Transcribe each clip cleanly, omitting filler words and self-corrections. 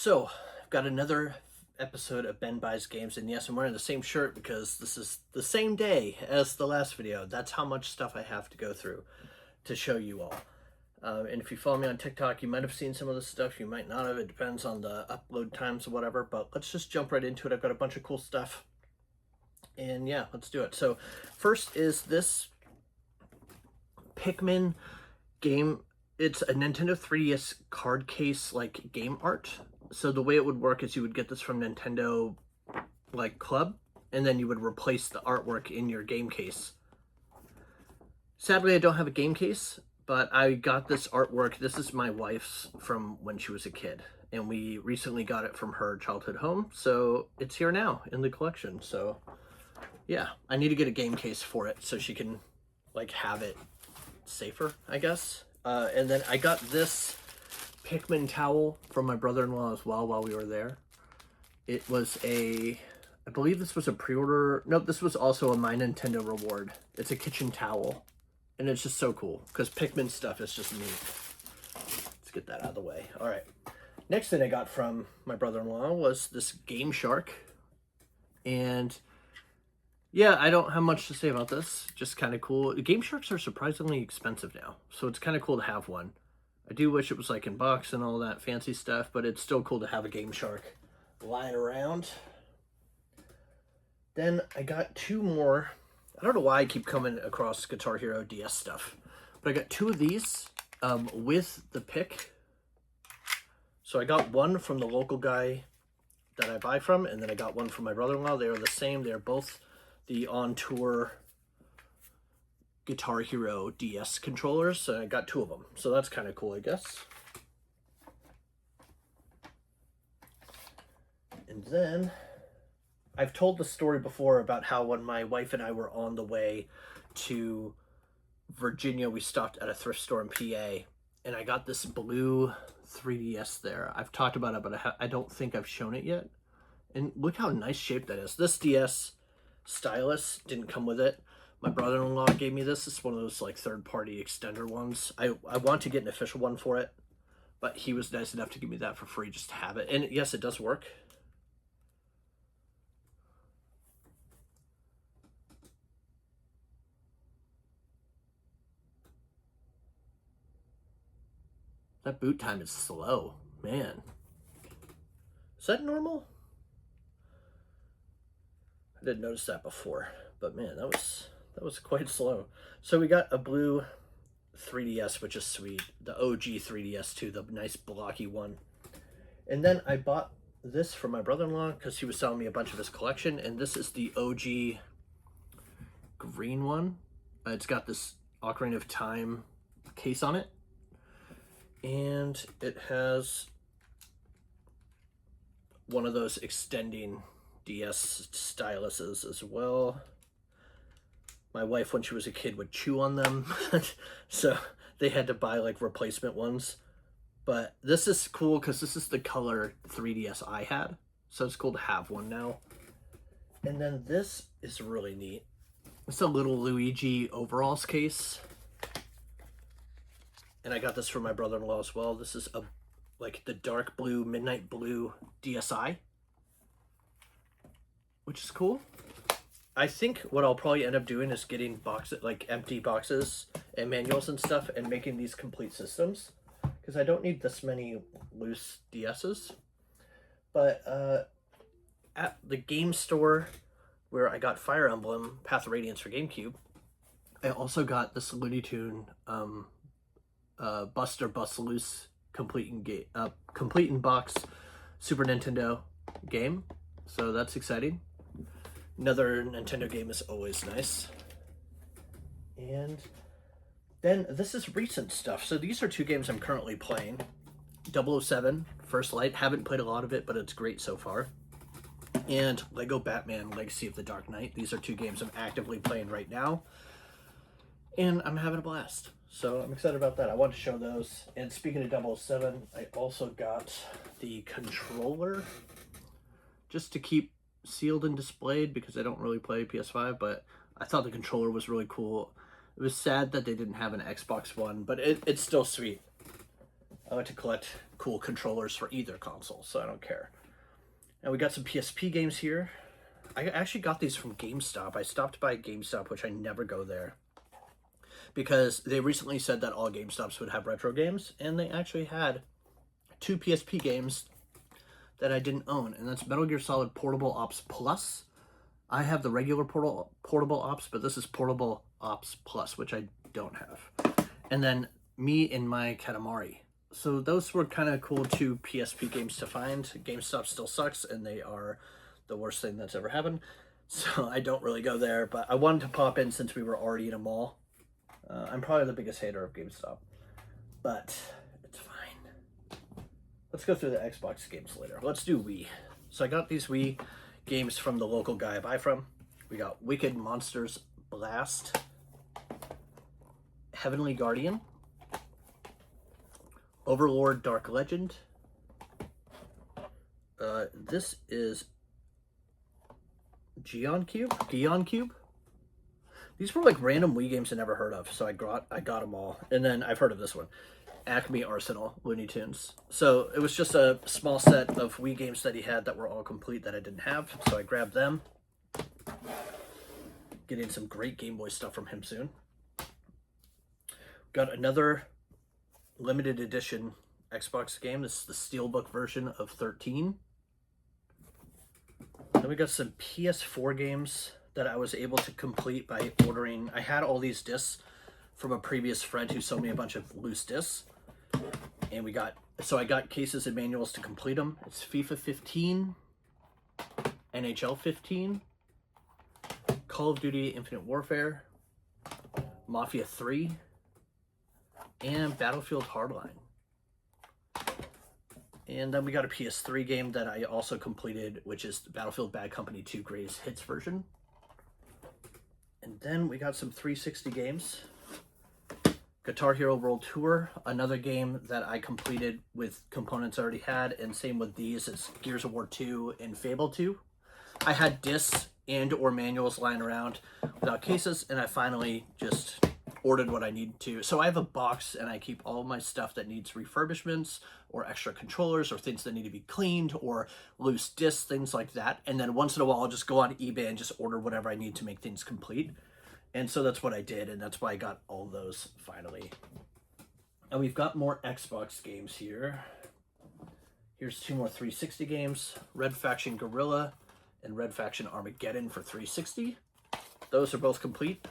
So, I've got another episode of Ben Buys Games, and yes, I'm wearing the same shirt because this is the same day as the last video. That's how much stuff I have to go through to show you all. And if you follow me on TikTok, you might have seen some of this stuff, you might not have. It depends on the upload times or whatever, but let's just jump right into it. I've got a bunch of cool stuff, and yeah, let's do it. So, first is this Pikmin game. It's a Nintendo 3DS card case, like, game art. So the way it would work is you would get this from Nintendo, like, Club, and then you would replace the artwork in your game case. Sadly, I don't have a game case, but I got this artwork. This is my wife's from when she was a kid, and we recently got it from her childhood home, so it's here now in the collection. So yeah, I need to get a game case for it so she can, like, have it safer, I guess. And then I got this Pikmin towel from my brother-in-law as well while we were there. It was I believe this was a pre-order. Nope, this was also a My Nintendo reward. It's a kitchen towel, and it's just so cool because Pikmin stuff is just neat. Let's get that out of the way. All right. Next thing I got from my brother-in-law was this Game Shark, and yeah, I don't have much to say about this. Just kind of cool. Game Sharks are surprisingly expensive now, so it's kind of cool to have one. I do wish it was like in box and all that fancy stuff, but it's still cool to have a Game Shark lying around. Then I got two more. I don't know why I keep coming across Guitar Hero DS stuff, but I got two of these with the pick. So I got one from the local guy that I buy from, and then I got one from my brother-in-law. They are the same. They're both the on-tour Guitar Hero DS controllers, so I got two of them. So that's kind of cool, I guess. And then I've told the story before about how when my wife and I were on the way to Virginia, we stopped at a thrift store in PA, and I got this blue 3DS there. I've talked about it, but I don't think I've shown it yet. And look how nice shape that is. This DS stylus didn't come with it. My brother-in-law gave me this. It's one of those, like, third-party extender ones. I want to get an official one for it, but he was nice enough to give me that for free just to have it. And yes, it does work. That boot time is slow, man. Is that normal? I didn't notice that before, but man, that was quite slow. So we got a blue 3DS, which is sweet. The OG 3DS too, the nice blocky one. And then I bought this for my brother-in-law because he was selling me a bunch of his collection, and this is the OG green one. It's got this Ocarina of Time case on it, and it has one of those extending DS styluses as well. My wife, when she was a kid, would chew on them, so they had to buy, like, replacement ones. But this is cool because this is the color 3DS I had, so it's cool to have one now. And then this is really neat. It's a little Luigi overalls case, and I got this from my brother-in-law as well. This is like the dark blue, midnight blue DSi, which is cool. I think what I'll probably end up doing is getting boxes, like empty boxes and manuals and stuff, and making these complete systems, because I don't need this many loose DSs. But at the game store where I got Fire Emblem Path of Radiance for GameCube, I also got this Looney Tune Buster Bust Loose complete in box Super Nintendo game, so that's exciting. Another Nintendo game is always nice. And then this is recent stuff. So these are two games I'm currently playing. 007 First Light. Haven't played a lot of it, but it's great so far. And Lego Batman Legacy of the Dark Knight. These are two games I'm actively playing right now, and I'm having a blast. So I'm excited about that. I want to show those. And speaking of 007, I also got the controller just to keep sealed and displayed because I don't really play PS5, but I thought the controller was really cool. It was sad that they didn't have an Xbox One, but it's still sweet. I like to collect cool controllers for either console, so I don't care. And we got some PSP games here. I actually got these from GameStop. I stopped by GameStop, which I never go there, because they recently said that all GameStops would have retro games, and they actually had 2 PSP games that I didn't own, and that's Metal Gear Solid Portable Ops Plus. I have the regular Portable Ops, but this is Portable Ops Plus, which I don't have. And then Me and My Katamari. So those were kind of cool 2 PSP games to find. GameStop still sucks, and they are the worst thing that's ever happened. So I don't really go there, but I wanted to pop in since we were already in a mall. I'm probably the biggest hater of GameStop, but it's fine. Let's go through the Xbox games later. Let's do Wii. So I got these Wii games from the local guy I buy from. We got Wicked Monsters Blast, Heavenly Guardian, Overlord Dark Legend. This is Gion Cube. These were like random Wii games I never heard of, so I got them all. And then I've heard of this one, Acme Arsenal Looney Tunes. So it was just a small set of Wii games that he had that were all complete that I didn't have, so I grabbed them. Getting some great Game Boy stuff from him soon. Got another limited edition Xbox game. This is the Steelbook version of 13. Then we got some PS4 games that I was able to complete by ordering. I had all these discs from a previous friend who sold me a bunch of loose discs. And I got cases and manuals to complete them. It's FIFA 15, NHL 15, Call of Duty Infinite Warfare, Mafia 3, and Battlefield Hardline. And then we got a PS3 game that I also completed, which is the Battlefield Bad Company 2 Greatest Hits version. And then we got some 360 games. Guitar Hero World Tour, another game that I completed with components I already had, and same with these. It's Gears of War 2 and Fable 2. I had discs and or manuals lying around without cases, and I finally just ordered what I needed to. So I have a box, and I keep all my stuff that needs refurbishments or extra controllers or things that need to be cleaned or loose discs, things like that. And then once in a while, I'll just go on eBay and just order whatever I need to make things complete. And so that's what I did, and that's why I got all those finally. And we've got more Xbox games here. Here's 2 more 360 games, Red Faction Guerrilla and Red Faction Armageddon for 360. Those are both complete.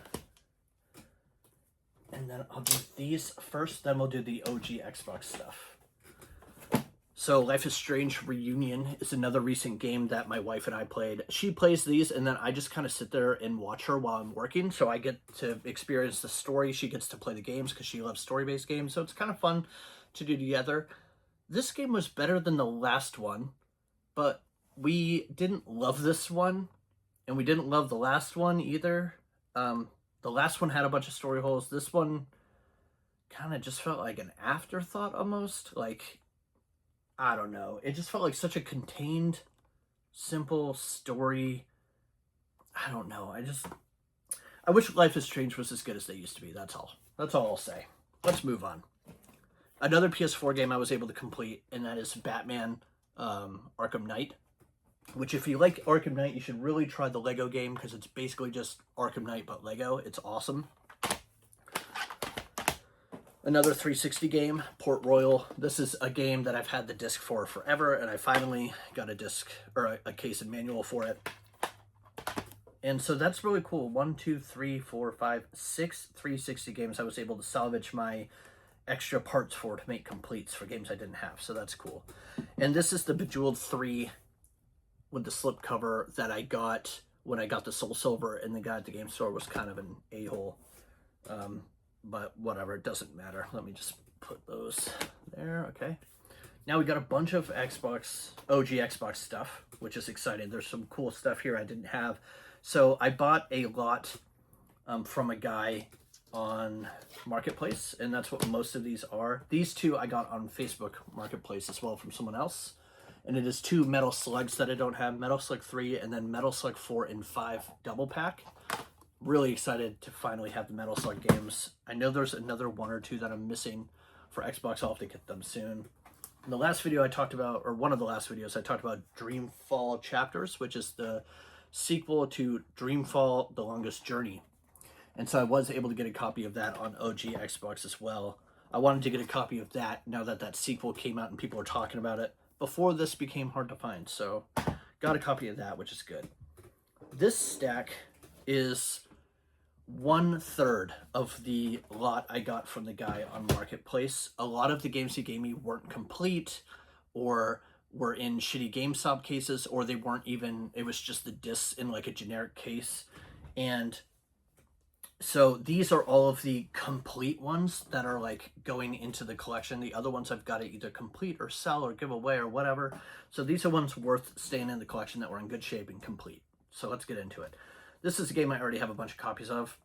And then I'll do these first, then we'll do the OG Xbox stuff. So Life is Strange Reunion is another recent game that my wife and I played. She plays these, and then I just kind of sit there and watch her while I'm working. So I get to experience the story. She gets to play the games because she loves story-based games. So it's kind of fun to do together. This game was better than the last one, but we didn't love this one, and we didn't love the last one either. The last one had a bunch of story holes. This one kind of just felt like an afterthought almost. Like, I don't know. It just felt like such a contained, simple story. I don't know. I wish Life is Strange was as good as they used to be. That's all. That's all I'll say. Let's move on. Another PS4 game I was able to complete, and that is Batman Arkham Knight. Which, if you like Arkham Knight, you should really try the Lego game, because it's basically just Arkham Knight but Lego. It's awesome. Another 360 game, Port Royal. This is a game that I've had the disc for forever, and I finally got a disc, or a case and manual for it. And so that's really cool. 1, 2, 3, 4, 5, 6 360 games I was able to salvage my extra parts for to make completes for games I didn't have. So that's cool. And this is the Bejeweled 3 with the slipcover that I got when I got the Soul Silver, and the guy at the game store was kind of an a-hole. But whatever, it doesn't matter. Let me just put those there, okay. Now we got a bunch of OG Xbox stuff, which is exciting. There's some cool stuff here I didn't have. So I bought a lot from a guy on Marketplace, and that's what most of these are. These 2 I got on Facebook Marketplace as well from someone else. And it is 2 Metal Slugs that I don't have, Metal Slug 3 and then Metal Slug 4 and 5 double pack. Really excited to finally have the Metal Slug games. I know there's another 1 or 2 that I'm missing for Xbox. I'll have to get them soon. In the last video I talked about, or one of the last videos, I talked about Dreamfall Chapters, which is the sequel to Dreamfall: The Longest Journey. And so I was able to get a copy of that on OG Xbox as well. I wanted to get a copy of that now that that sequel came out and people are talking about it before this became hard to find. So got a copy of that, which is good. This stack is 1/3 of the lot I got from the guy on Marketplace. A lot of the games he gave me weren't complete, or were in shitty GameStop cases, or they weren't even, it was just the discs in like a generic case. And so these are all of the complete ones that are like going into the collection. The other ones I've got to either complete or sell or give away or whatever. So these are ones worth staying in the collection that were in good shape and complete. So let's get into it. This is a game I already have a bunch of copies of.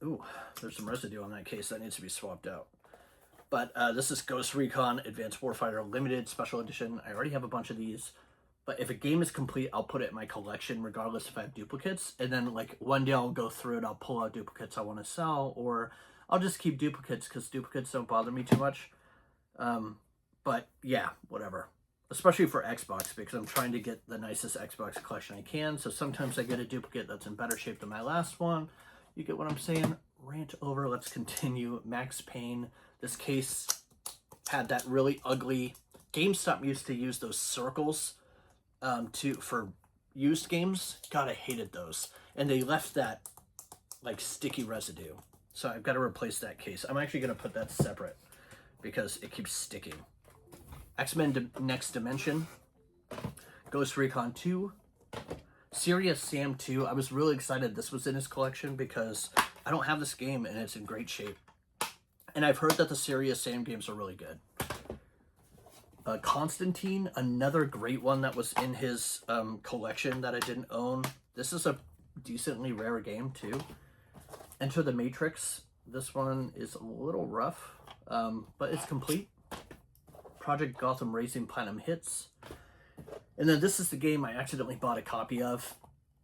Ooh, there's some residue on that case that needs to be swapped out. But this is Ghost Recon Advanced Warfighter Limited Special Edition. I already have a bunch of these. But if a game is complete, I'll put it in my collection regardless if I have duplicates. And then like one day I'll go through it, I'll pull out duplicates I want to sell, or I'll just keep duplicates because duplicates don't bother me too much. But yeah, whatever. Especially for Xbox, because I'm trying to get the nicest Xbox collection I can. So sometimes I get a duplicate that's in better shape than my last one. You get what I'm saying? Rant over. Let's continue. Max Payne. This case had that really ugly... GameStop used to use those circles for used games. God, I hated those. And they left that like sticky residue. So I've got to replace that case. I'm actually going to put that separate because it keeps sticking. X-Men Next Dimension, Ghost Recon 2, Serious Sam 2. I was really excited this was in his collection because I don't have this game and it's in great shape. And I've heard that the Serious Sam games are really good. Constantine, another great one that was in his collection that I didn't own. This is a decently rare game too. Enter the Matrix. This one is a little rough, but it's complete. Project Gotham Racing Platinum Hits. And then this is the game I accidentally bought a copy of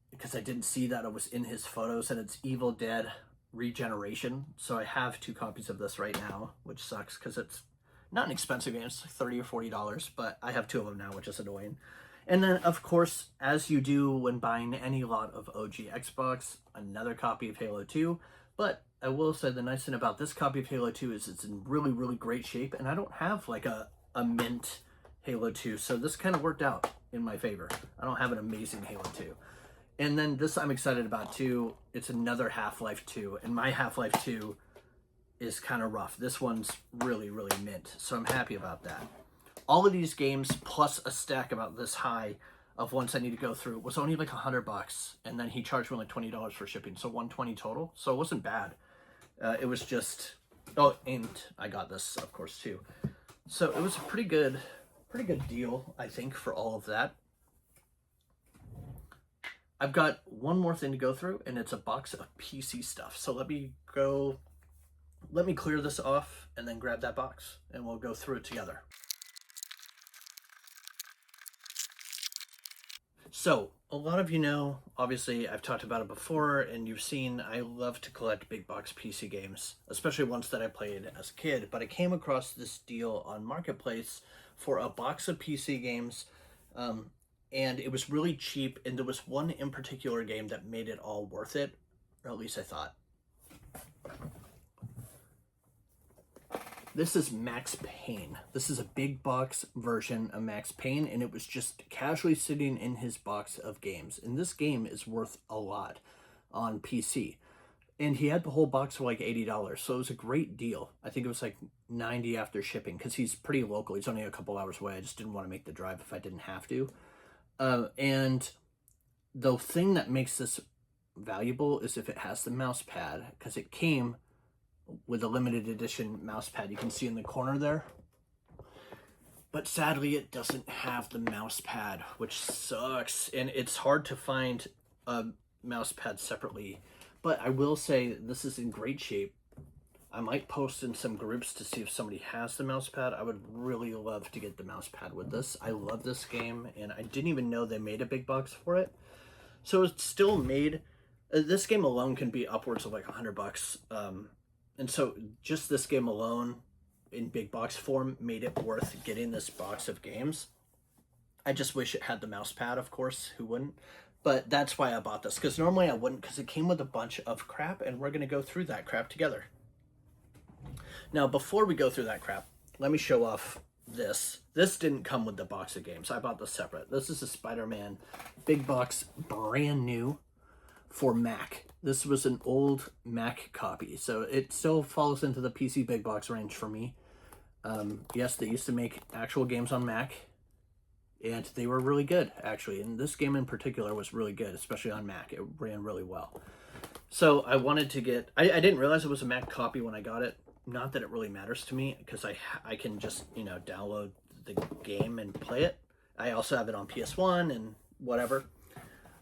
because I didn't see that it was in his photos, and it's Evil Dead Regeneration. So I have 2 copies of this right now, which sucks because it's not an expensive game. It's like $30 or $40, but I have 2 of them now, which is annoying. And then, of course, as you do when buying any lot of OG Xbox, another copy of Halo 2. But I will say the nice thing about this copy of Halo 2 is it's in really, really great shape, and I don't have like a mint Halo 2, so this kind of worked out in my favor. I don't have an amazing Halo 2. And then this I'm excited about too. It's another Half-Life 2, and my Half-Life 2 is kind of rough. This one's really, really mint, so I'm happy about that. All of these games, plus a stack about this high of ones I need to go through, was only like $100, and then he charged me like $20 for shipping, so $120 total. So it wasn't bad. It was just... Oh, and I got this, of course, too. So it was a pretty good deal, I think, for all of that. I've got one more thing to go through, and it's a box of PC stuff. So let me clear this off and then grab that box, and we'll go through it together. So, a lot of you know, obviously I've talked about it before, and you've seen I love to collect big box PC games, especially ones that I played as a kid, but I came across this deal on Marketplace for a box of PC games, and it was really cheap, and there was one in particular game that made it all worth it, or at least I thought. This is Max Payne. This is a big box version of Max Payne, and it was just casually sitting in his box of games. And this game is worth a lot on PC. And he had the whole box for like $80, so it was a great deal. I think it was like $90 after shipping, because he's pretty local. He's only a couple hours away. I just didn't want to make the drive if I didn't have to. And the thing that makes this valuable is if it has the mouse pad, because it came with a limited edition mouse pad. You can see in the corner there. But sadly, it doesn't have the mouse pad, which sucks. And it's hard to find a mouse pad separately. But I will say this is in great shape. I might post in some groups to see if somebody has the mouse pad. I would really love to get the mouse pad with this. I love this game, and I didn't even know they made a big box for it. So it's still made. This game alone can be upwards of like $100. And so just this game alone, in big box form made it worth getting this box of games. I just wish it had the mouse pad, of course, who wouldn't? But that's why I bought this, because normally I wouldn't, because it came with a bunch of crap, and we're going to go through that crap together. Now, before we go through that crap, let me show off this. This didn't come with the box of games. I bought this separate. This is a Spider-Man big box, brand new for Mac. This was an old Mac copy, so it still falls into the PC big box range for me. Yes, they used to make actual games on Mac, and they were really good, actually. And this game in particular was really good, especially on Mac. It ran really well. So I wanted to get... I didn't realize it was a Mac copy when I got it. Not that it really matters to me, because I can just, you know, download the game and play it. I also have it on PS1 and whatever.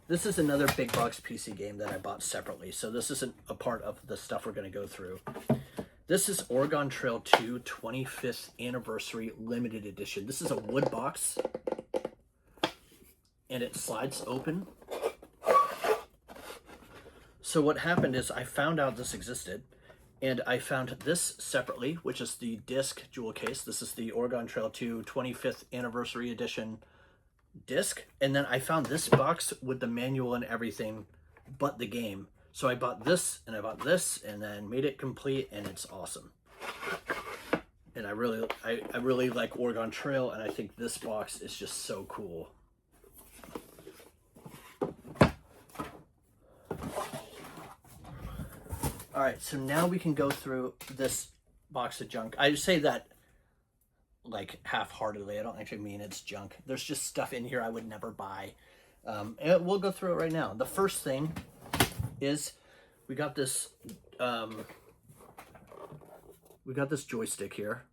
This is another big box PC game that I bought separately, so this isn't a part of the stuff we're going to go through. This is Oregon Trail 2 25th Anniversary Limited Edition. This is a wood box, and it slides open. So what happened is I found out this existed, and I found this separately, which is the disc jewel case. This is the Oregon Trail 2 25th Anniversary Edition disc. And then I found this box with the manual and everything but the game. So I bought this, and I bought this, and then made it complete, and it's awesome. And I really like Oregon Trail, and I think this box is just so cool. All right, so now we can go through this box of junk. I say that like half-heartedly. I don't actually mean it's junk. There's just stuff in here I would never buy. And we'll go through it right now. The first thing is we got this joystick here.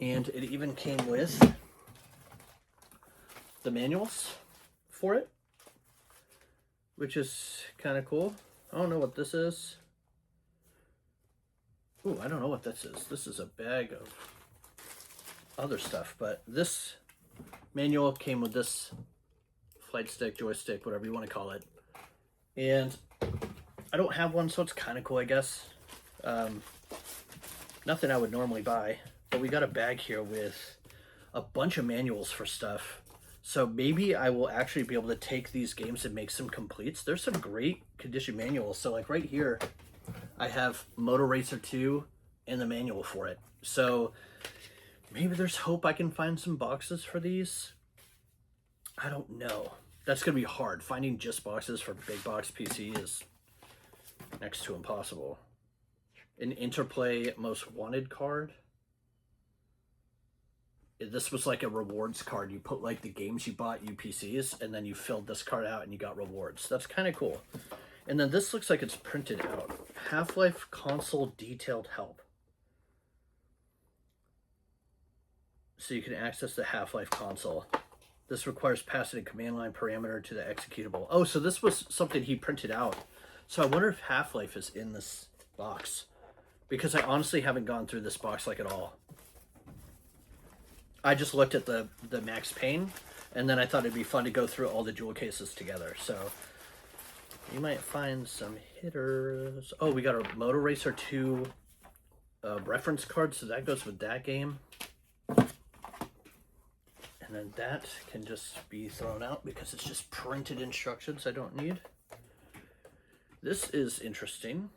And it even came with the manuals for it, which is kind of cool. I don't know what this is. Ooh, I don't know what this is. This is a bag of other stuff, but this manual came with this flight stick, joystick, whatever you want to call it. And I don't have one, so it's kind of cool, I guess. Nothing I would normally buy, but we got a bag here with a bunch of manuals for stuff. So maybe I will actually be able to take these games and make some completes. There's some great condition manuals. So like right here, I have Motor Racer 2 and the manual for it. So maybe there's hope I can find some boxes for these. I don't know. That's going to be hard. Finding just boxes for big box PC is next to impossible. An Interplay Most Wanted card. This was like a rewards card. You put like the games you bought, UPCs, and then you filled this card out and you got rewards. That's kind of cool. And then this looks like it's printed out. Half-Life Console Detailed Help. So you can access the Half-Life console. This requires passing a command line parameter to the executable. Oh, so this was something he printed out. So I wonder if Half-Life is in this box, because I honestly haven't gone through this box like at all. I just looked at the Max Payne, and then I thought it'd be fun to go through all the jewel cases together. So you might find some hitters. Oh, we got a Motor Racer 2 reference card, so that goes with that game. And then that can just be thrown out because it's just printed instructions I don't need. This is interesting.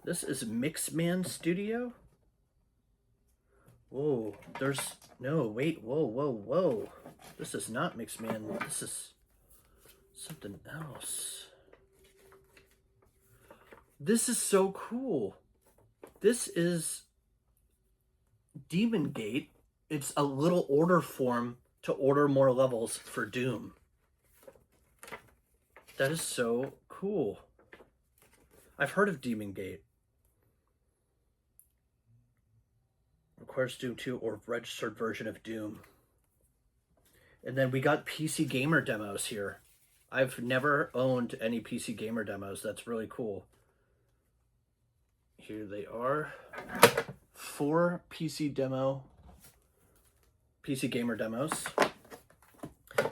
This is Mixman Studio. Whoa, whoa. This is not Mixman. This is something else. This is so cool. This is Demon Gate. It's a little order form to order more levels for Doom. That is so cool. I've heard of Demon Gate. Requires Doom 2 or registered version of Doom. And then we got PC Gamer demos here. I've never owned any PC Gamer demos. That's really cool. Here they are. 4 PC Gamer demos.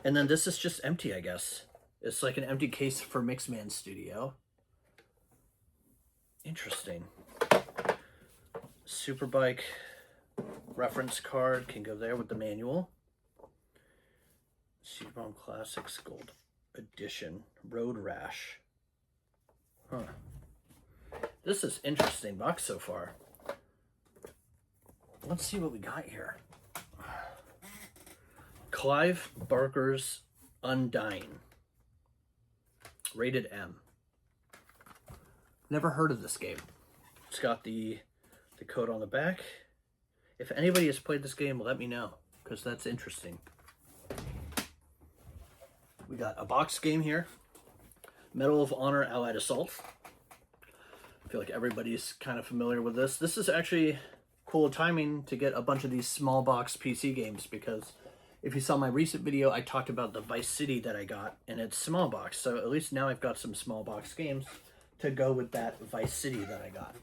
And then this is just empty, I guess. It's like an empty case for Mixman Studio. Interesting. Superbike reference card can go there with the manual. CD-ROM Classics Gold Edition. Road Rash. Huh. This is interesting box so far. Let's see what we got here. Clive Barker's Undying. Rated M. Never heard of this game. It's got the code on the back. If anybody has played this game, let me know, because that's interesting. We got a box game here. Medal of Honor Allied Assault. I feel like everybody's kind of familiar with this. This is actually cool timing to get a bunch of these small box PC games, because if you saw my recent video, I talked about the Vice City that I got, and it's small box. So at least now I've got some small box games to go with that Vice City that I got.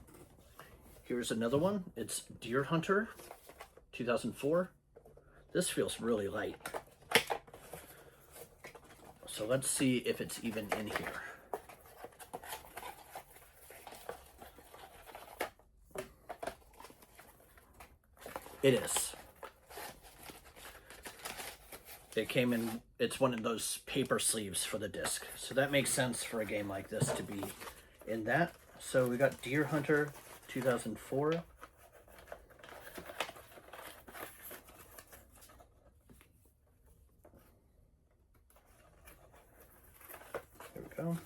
Here's another one. It's Deer Hunter 2004. This feels really light. So let's see if it's even in here. It is. It came in, it's one of those paper sleeves for the disc. So that makes sense for a game like this to be in that. So we got Deer Hunter 2004. There we go.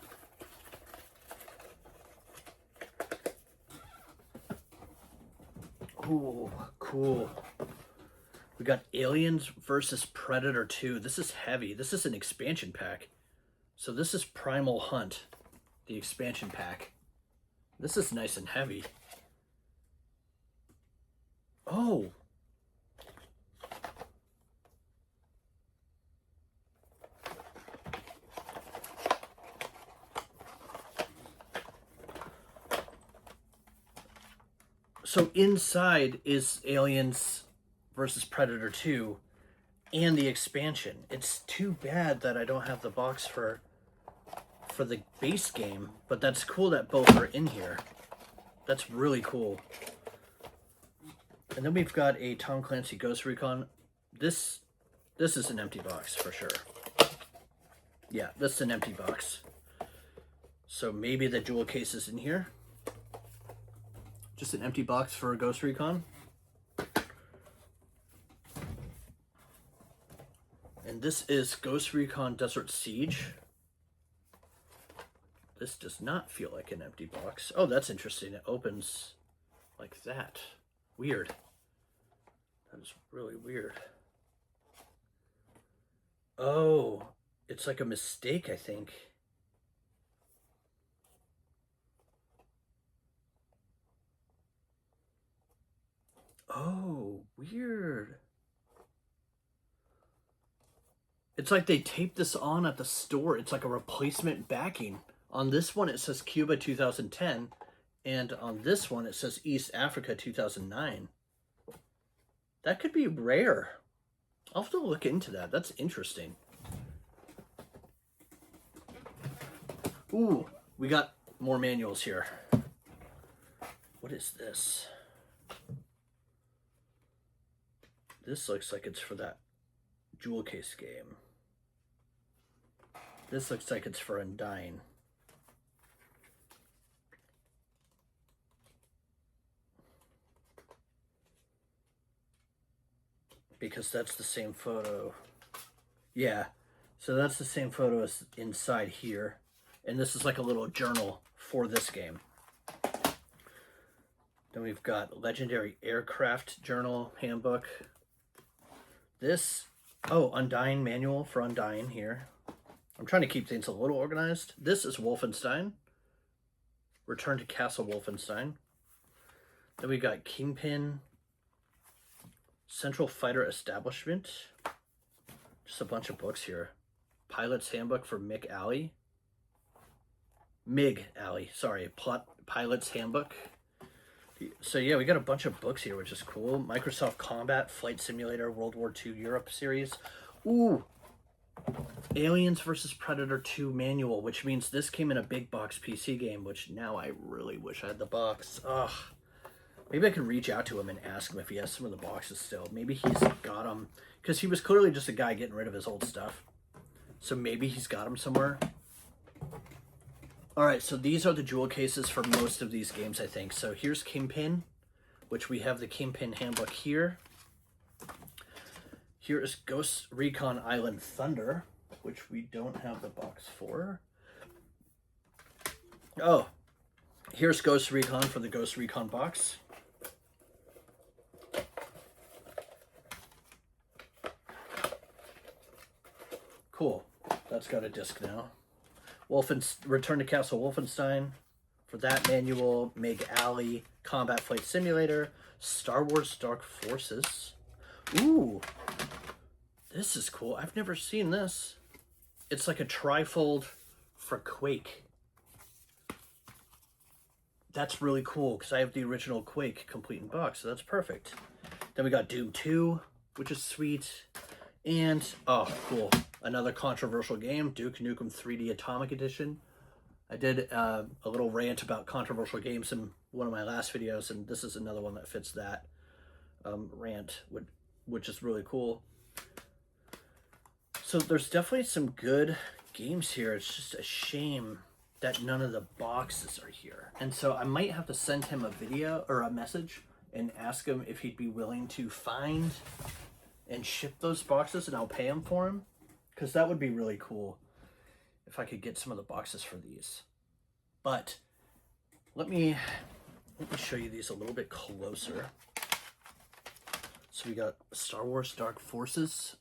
Ooh, cool. We got Aliens versus Predator 2. This is heavy. This is an expansion pack. So this is Primal Hunt, the expansion pack. This is nice and heavy. Oh. So inside is Aliens versus Predator 2 and the expansion. It's too bad that I don't have the box for the base game, but that's cool that both are in here. That's really cool. And then we've got a Tom Clancy Ghost Recon. This is an empty box for sure. Yeah, this is an empty box. So maybe the jewel case is in here. Just an empty box for a Ghost Recon. And this is Ghost Recon Desert Siege. This does not feel like an empty box. Oh, that's interesting. It opens like that. Weird. That is really weird. Oh, it's like a mistake, I think. Oh, weird. It's like they taped this on at the store. It's like a replacement backing. On this one, it says Cuba 2010. And on this one, it says East Africa 2009. That could be rare. I'll have to look into that. That's interesting. Ooh, we got more manuals here. What is this? This looks like it's for that jewel case game. This looks like it's for Undying. Because that's the same photo. Yeah, so that's the same photo as inside here. And this is like a little journal for this game. Then we've got Legendary Aircraft Journal Handbook. This, oh, Undying manual for Undying here. I'm trying to keep things a little organized. This is Wolfenstein. Return to Castle Wolfenstein. Then we got Kingpin, Central Fighter Establishment. Just a bunch of books here. Pilot's Handbook for Mick Alley. Mig Alley, sorry. Pilot's Handbook. So yeah, we got a bunch of books here, which is cool. Microsoft Combat Flight Simulator World War II Europe series. Ooh. Aliens vs. Predator 2 manual, which means this came in a big box PC game, which now I really wish I had the box. Ugh. Maybe I can reach out to him and ask him if he has some of the boxes still. Maybe he's got them, because he was clearly just a guy getting rid of his old stuff. So maybe he's got them somewhere. All right, so these are the jewel cases for most of these games, I think. So here's Kingpin, which we have the Kingpin handbook here. Here is Ghost Recon Island Thunder, which we don't have the box for. Oh, here's Ghost Recon for the Ghost Recon box. Cool. That's got a disc now. Return to Castle Wolfenstein. For that manual, Meg Alley, Combat Flight Simulator, Star Wars Dark Forces. Ooh, this is cool. I've never seen this. It's like a trifold for Quake. That's really cool because I have the original Quake complete in box, so that's perfect. Then we got Doom 2, which is sweet. And, oh, cool. Another controversial game, Duke Nukem 3D Atomic Edition. I did a little rant about controversial games in one of my last videos, and this is another one that fits that rant, which is really cool. So there's definitely some good games here. It's just a shame that none of the boxes are here. And so I might have to send him a video or a message and ask him if he'd be willing to find and ship those boxes, and I'll pay him for them, because that would be really cool if I could get some of the boxes for these. But let me show you these a little bit closer. So we got Star Wars Dark Forces.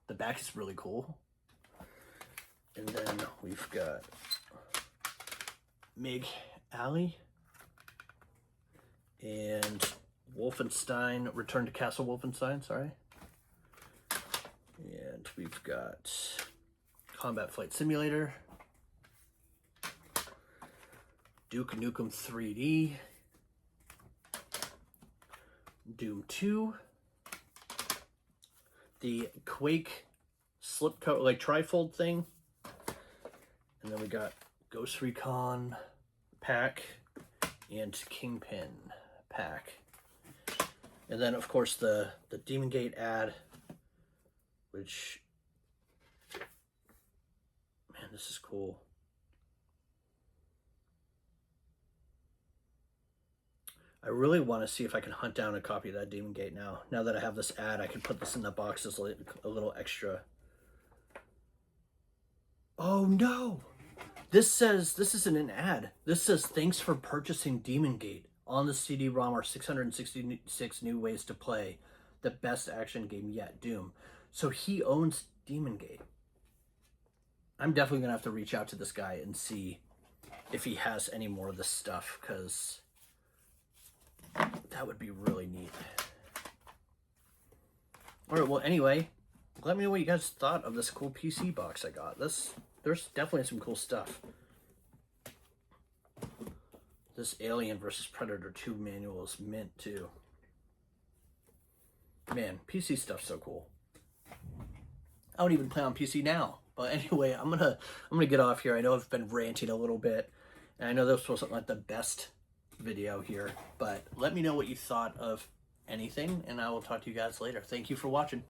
The back is really cool. And then we've got Meg Alley and Wolfenstein, Return to Castle Wolfenstein, sorry. And we've got Combat Flight Simulator, Duke Nukem 3D, Doom 2, the Quake slipcover, like trifold thing, and then we got Ghost Recon pack and Kingpin pack. And then, of course, the Demon Gate ad, which, man, this is cool. I really want to see if I can hunt down a copy of that Demon Gate now. Now that I have this ad, I can put this in the box as a little extra. Oh, no! This isn't an ad. This says, thanks for purchasing Demon Gate. On the CD-ROM are 666 new ways to play the best action game yet, Doom. So he owns Demon Gate. I'm definitely going to have to reach out to this guy and see if he has any more of this stuff, because that would be really neat. Alright, well, anyway, let me know what you guys thought of this cool PC box I got. There's definitely some cool stuff. This Alien vs. Predator 2 manual is mint too. Man, PC stuff's so cool. I don't even play on PC now. But anyway, I'm gonna get off here. I know I've been ranting a little bit, and I know this wasn't like the best video here, but let me know what you thought of anything, and I will talk to you guys later. Thank you for watching.